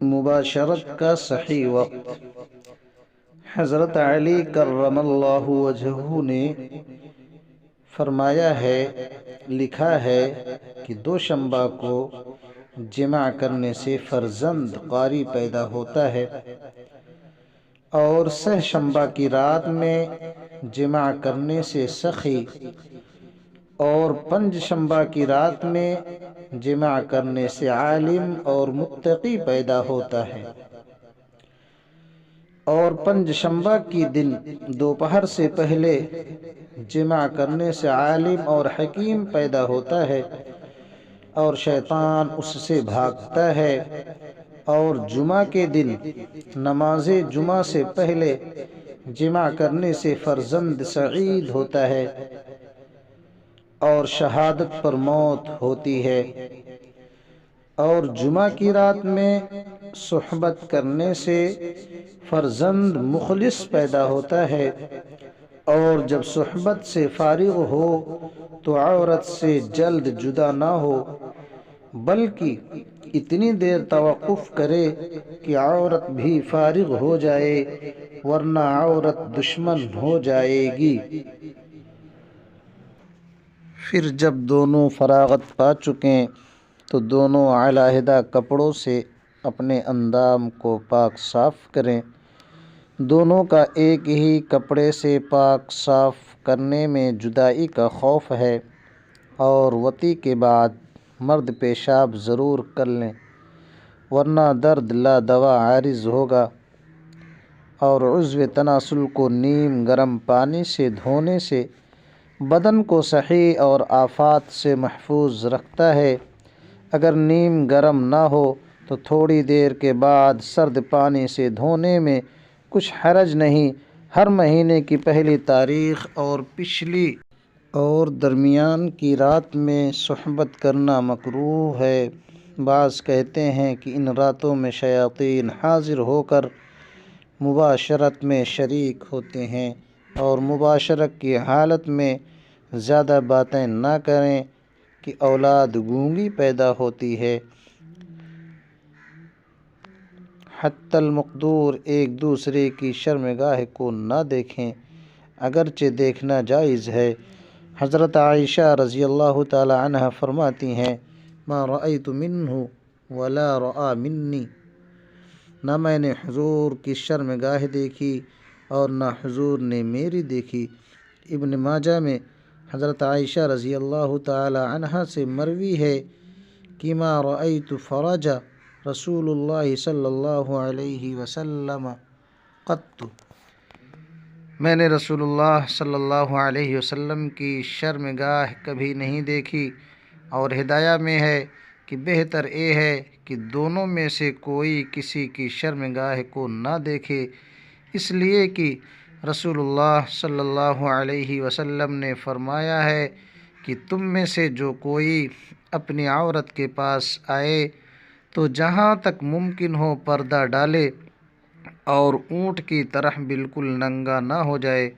مباشرت کا صحیح وقت۔ حضرت علی کرم اللہ وجہہ نے فرمایا ہے، لکھا ہے کہ دوشنبہ کو جمع کرنے سے فرزند قاری پیدا ہوتا ہے، اور سہ شنبہ کی رات میں جمع کرنے سے سخی، اور پنج شنبہ کی رات میں جمع کرنے سے عالم اور متقی پیدا ہوتا ہے، اور پنج شنبہ کی دن دوپہر سے پہلے جمع کرنے سے عالم اور حکیم پیدا ہوتا ہے، اور شیطان اس سے بھاگتا ہے، اور جمعہ کے دن نماز جمعہ سے پہلے جمع کرنے سے فرزند سعید ہوتا ہے، اور شہادت پر موت ہوتی ہے، اور جمعہ کی رات میں صحبت کرنے سے فرزند مخلص پیدا ہوتا ہے، اور جب صحبت سے فارغ ہو تو عورت سے جلد جدا نہ ہو، بلکہ اتنی دیر توقف کرے کہ عورت بھی فارغ ہو جائے، ورنہ عورت دشمن ہو جائے گی۔ پھر جب دونوں فراغت پا چکیں تو دونوں علیحدہ کپڑوں سے اپنے اندام کو پاک صاف کریں۔ دونوں کا ایک ہی کپڑے سے پاک صاف کرنے میں جدائی کا خوف ہے، اور وطی کے بعد مرد پیشاب ضرور کر لیں، ورنہ درد لا دوا عارض ہوگا، اور عضو تناسل کو نیم گرم پانی سے دھونے سے بدن کو صحیح اور آفات سے محفوظ رکھتا ہے۔ اگر نیم گرم نہ ہو تو تھوڑی دیر کے بعد سرد پانی سے دھونے میں کچھ حرج نہیں۔ ہر مہینے کی پہلی تاریخ اور پچھلی اور درمیان کی رات میں صحبت کرنا مکروہ ہے۔ بعض کہتے ہیں کہ ان راتوں میں شیاطین حاضر ہو کر مباشرت میں شریک ہوتے ہیں، اور مباشرت کی حالت میں زیادہ باتیں نہ کریں کہ اولاد گونگی پیدا ہوتی ہے۔ حتی المقدور ایک دوسرے کی شرمگاہ کو نہ دیکھیں، اگرچہ دیکھنا جائز ہے۔ حضرت عائشہ رضی اللہ تعالی عنہ فرماتی ہیں، ما رأیت منہ ولا رأى منی، نہ میں نے حضور کی شرمگاہ دیکھی اور نہ حضور نے میری دیکھی۔ ابن ماجہ میں حضرت عائشہ رضی اللہ تعالی عنہ سے مروی ہے کہ ما رأیت فرج رسول اللہ صلی اللہ علیہ وسلم قط، میں نے رسول اللہ صلی اللہ علیہ وسلم کی شرمگاہ کبھی نہیں دیکھی۔ اور ہدایہ میں ہے کہ بہتر یہ ہے کہ دونوں میں سے کوئی کسی کی شرمگاہ کو نہ دیکھے، اس لیے کہ رسول اللہ صلی اللہ علیہ وسلم نے فرمایا ہے کہ تم میں سے جو کوئی اپنی عورت کے پاس آئے تو جہاں تک ممکن ہو پردہ ڈالے، اور اونٹ کی طرح بالکل ننگا نہ ہو جائے۔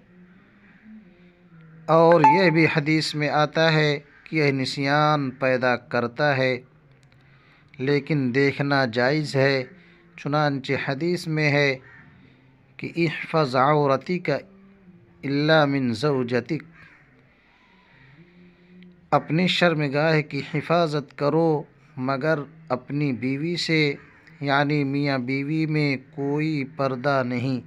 اور یہ بھی حدیث میں آتا ہے کہ یہ نسیان پیدا کرتا ہے، لیکن دیکھنا جائز ہے۔ چنانچہ حدیث میں ہے کہ احفظ عورتک الا من زوجتک، اپنی شرمگاہ کی حفاظت کرو مگر اپنی بیوی سے، یعنی میاں بیوی میں کوئی پردہ نہیں۔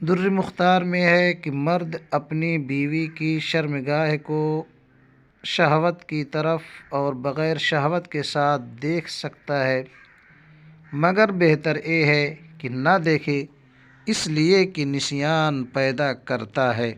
در مختار میں ہے کہ مرد اپنی بیوی کی شرمگاہ کو شہوت کی طرف اور بغیر شہوت کے ساتھ دیکھ سکتا ہے، مگر بہتر یہ ہے کہ نہ دیکھے، اس لیے کہ نسیان پیدا کرتا ہے۔